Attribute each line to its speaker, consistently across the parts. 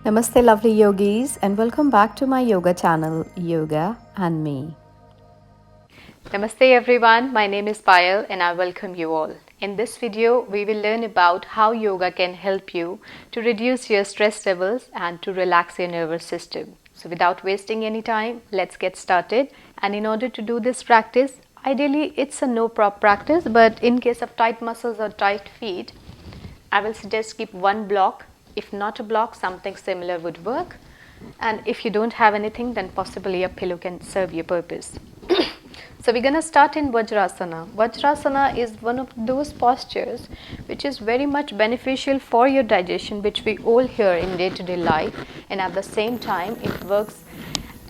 Speaker 1: Namaste, lovely yogis, and welcome back to my yoga channel, Yoga and Me.
Speaker 2: Namaste everyone, my name is Payal and I welcome you all. In this video, we will learn about how yoga can help you to reduce your stress levels and to relax your nervous system. So without wasting any time, let's get started. And in order to do this practice, ideally it's a no prop practice, but in case of tight muscles or tight feet, I will suggest keep one block. If not a block, something similar would work. And if you don't have anything, then possibly a pillow can serve your purpose. So we're going to start in Vajrasana. Vajrasana is one of those postures which is very much beneficial for your digestion, which we all hear in day-to-day life, and at the same time it works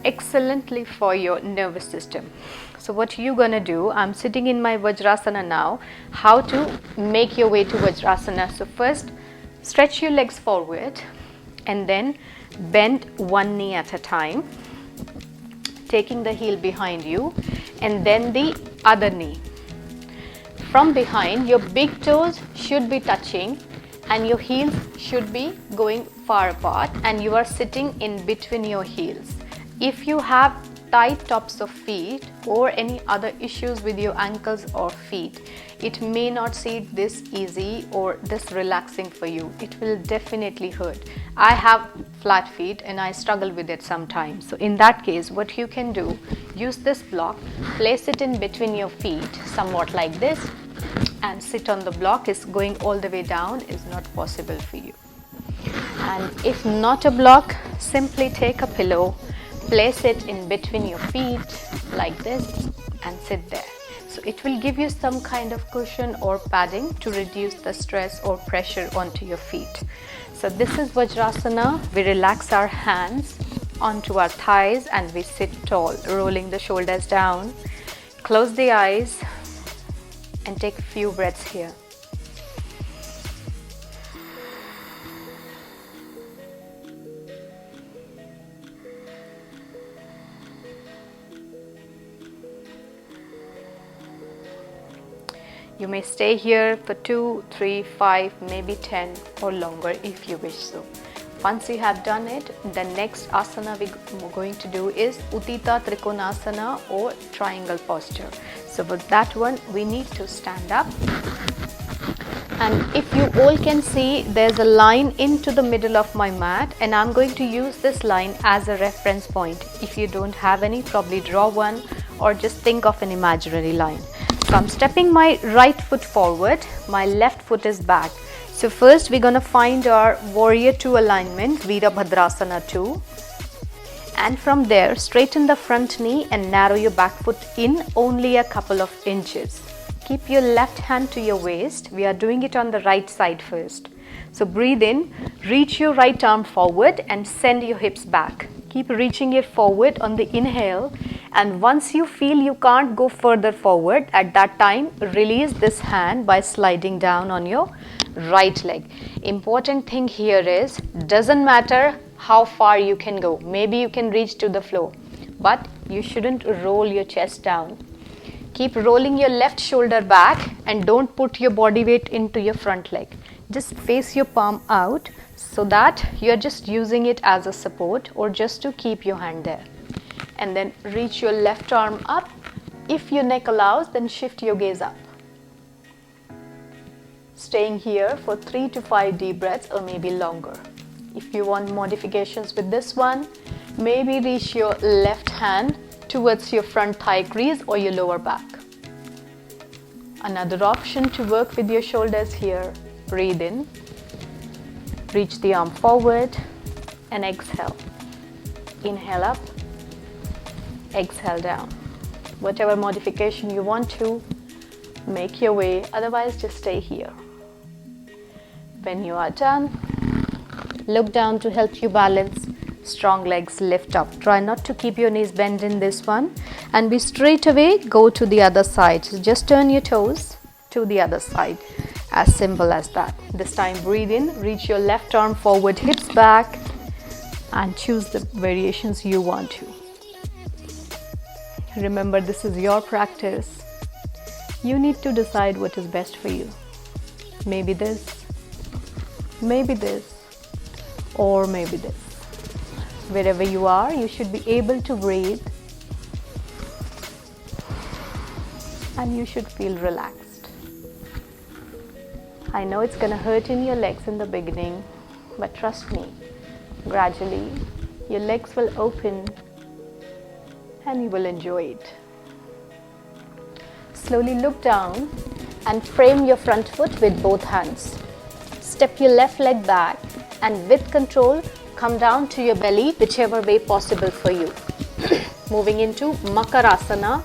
Speaker 2: excellently for your nervous system. So what you're going to do, I'm sitting in my Vajrasana now. How to make your way to Vajrasana? So first, stretch your legs forward and then bend one knee at a time, taking the heel behind you, and then the other knee. From behind, your big toes should be touching and your heels should be going far apart, and you are sitting in between your heels. If you have tight tops of feet or any other issues with your ankles or feet, it may not seem this easy or this relaxing for you. It will definitely hurt. I have flat feet and I struggle with it sometimes. So in that case, what you can do, use this block, place it in between your feet, somewhat like this, and sit on the block. Is going all the way down is not possible for you. And if not a block, simply take a pillow, place it in between your feet like this and sit there. So it will give you some kind of cushion or padding to reduce the stress or pressure onto your feet. So this is Vajrasana. We relax our hands onto our thighs and we sit tall, rolling the shoulders down. Close the eyes and take a few breaths here. You may stay here for 2, 3, 5, maybe 10 or longer if you wish so. Once you have done it, the next asana we're going to do is Uttita Trikonasana or triangle posture. So for that one, we need to stand up. And if you all can see, there's a line into the middle of my mat, and I'm going to use this line as a reference point. If you don't have any, probably draw one or just think of an imaginary line. So I'm stepping my right foot forward, my left foot is back. So first we're going to find our Warrior 2 alignment, Veer Bhadrasana 2. And from there, straighten the front knee and narrow your back foot in only a couple of inches. Keep your left hand to your waist. We are doing it on the right side first. So breathe in, reach your right arm forward and send your hips back. Keep reaching it forward on the inhale, and once you feel you can't go further forward, at that time release this hand by sliding down on your right leg. Important thing here is, doesn't matter how far you can go. Maybe you can reach to the floor, but you shouldn't roll your chest down. Keep rolling your left shoulder back and don't put your body weight into your front leg. Just face your palm out so that you're just using it as a support or just to keep your hand there. And then reach your left arm up. If your neck allows, then shift your gaze up. Staying here for 3 to 5 deep breaths or maybe longer. If you want modifications with this one, maybe reach your left hand towards your front thigh crease or your lower back. Another option to work with your shoulders here. Breathe in, reach the arm forward and exhale. Inhale up, exhale down. Whatever modification you want to, make your way, otherwise just stay here. When you are done, look down to help you balance. Strong legs lift up. Try not to keep your knees bent in this one, and we straight away go to the other side. So just turn your toes to the other side. As simple as that. This time breathe in, reach your left arm forward, hips back, and choose the variations you want to. Remember, this is your practice. You need to decide what is best for you. Maybe this, or maybe this. Wherever you are, you should be able to breathe and you should feel relaxed. I know it's gonna hurt in your legs in the beginning, but trust me, gradually your legs will open and you will enjoy it. Slowly look down and frame your front foot with both hands. Step your left leg back and with control come down to your belly, whichever way possible for you. Moving into Makarasana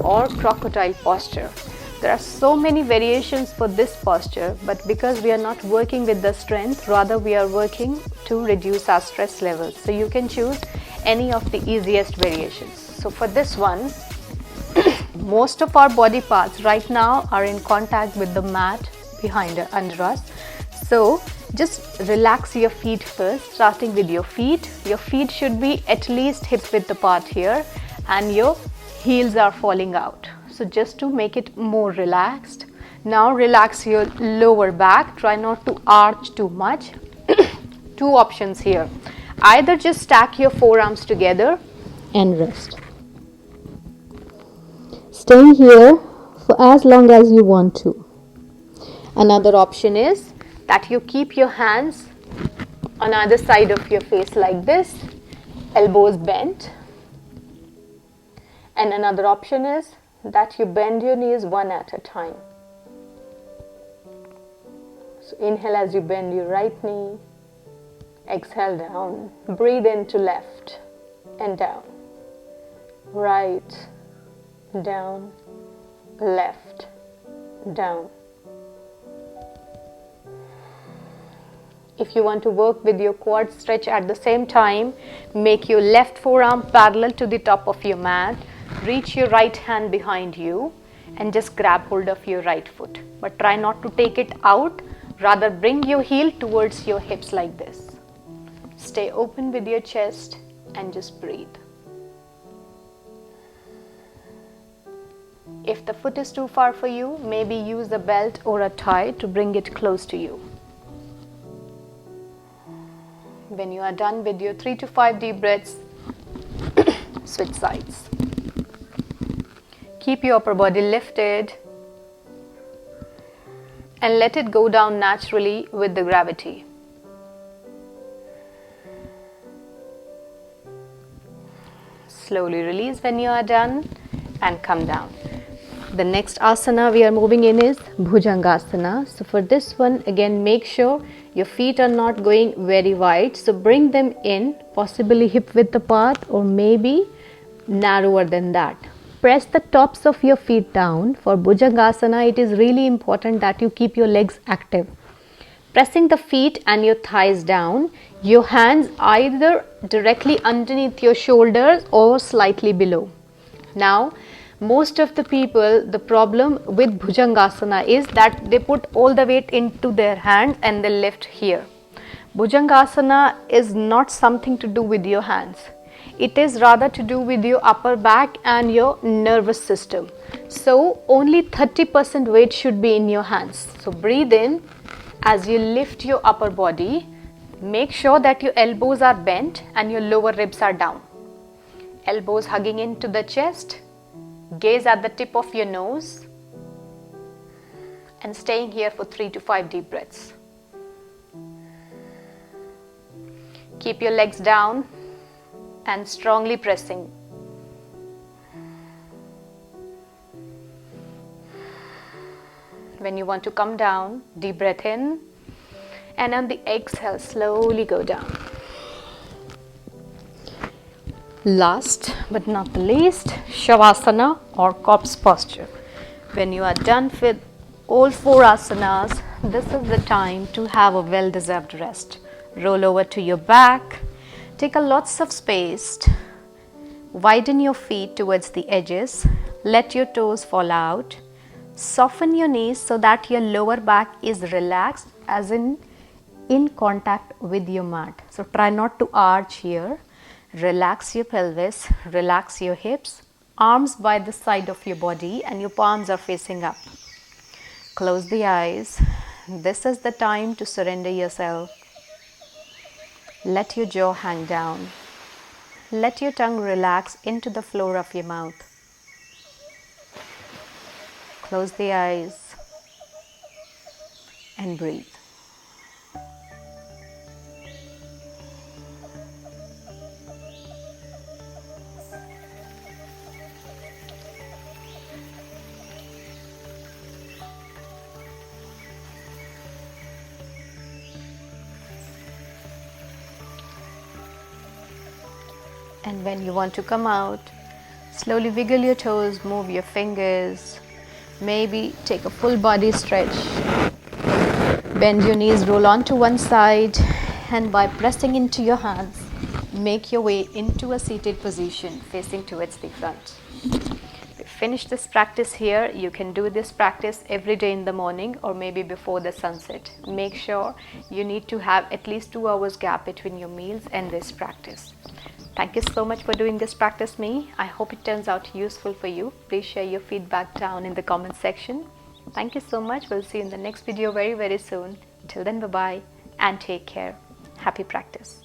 Speaker 2: or crocodile posture. There are so many variations for this posture, but because we are not working with the strength, rather we are working to reduce our stress levels. So you can choose any of the easiest variations. So for this one, most of our body parts right now are in contact with the mat behind under us. So just relax your feet first, starting with your feet. Your feet should be at least hip width apart here and your heels are falling out. So just to make it more relaxed. Now relax your lower back. Try not to arch too much. Two options here. Either just stack your forearms together and rest. Staying here for as long as you want to. Another option is that you keep your hands on either side of your face like this, elbows bent. And another option is that you bend your knees one at a time. So inhale as you bend your right knee, exhale down, breathe into left and down, right, down, left, down. If you want to work with your quad stretch at the same time, make your left forearm parallel to the top of your mat, reach your right hand behind you and just grab hold of your right foot. But try not to take it out, rather bring your heel towards your hips like this. Stay open with your chest and just breathe. If the foot is too far for you, maybe use a belt or a tie to bring it close to you. When you are done with your 3 to 5 deep breaths, switch sides. Keep your upper body lifted and let it go down naturally with the gravity. Slowly release when you are done and come down. The next asana we are moving in is Bhujangasana. So for this one, again, make sure your feet are not going very wide. So bring them in, possibly hip width apart or maybe narrower than that. Press the tops of your feet down. For Bhujangasana, it is really important that you keep your legs active. Pressing the feet and your thighs down, your hands either directly underneath your shoulders or slightly below. Now, most of the people, the problem with Bhujangasana is that they put all the weight into their hands and they lift here. Bhujangasana is not something to do with your hands. It is rather to do with your upper back and your nervous system. So only 30% weight should be in your hands. So breathe in as you lift your upper body. Make sure that your elbows are bent and your lower ribs are down. Elbows hugging into the chest. Gaze at the tip of your nose and staying here for 3 to 5 deep breaths. Keep your legs down and strongly pressing. When you want to come down, deep breath in and on the exhale, slowly go down. Last but not the least, Shavasana or corpse posture. When you are done with all 4 asanas, this is the time to have a well-deserved rest. Roll over to your back, take a lots of space, widen your feet towards the edges, let your toes fall out, soften your knees so that your lower back is relaxed as in contact with your mat. So try not to arch here. Relax your pelvis, relax your hips, arms by the side of your body and your palms are facing up. Close the eyes. This is the time to surrender yourself. Let your jaw hang down. Let your tongue relax into the floor of your mouth. Close the eyes and breathe. And when you want to come out, slowly wiggle your toes, move your fingers, maybe take a full body stretch. Bend your knees, roll onto one side, and by pressing into your hands, make your way into a seated position facing towards the front. Finish this practice here. You can do this practice every day in the morning or maybe before the sunset. Make sure you need to have at least 2 hours gap between your meals and this practice. Thank you so much for doing this practice me. I hope it turns out useful for you. Please share your feedback down in the comment section. Thank you so much. We'll see you in the next video very soon. Till then, bye bye and take care. Happy practice.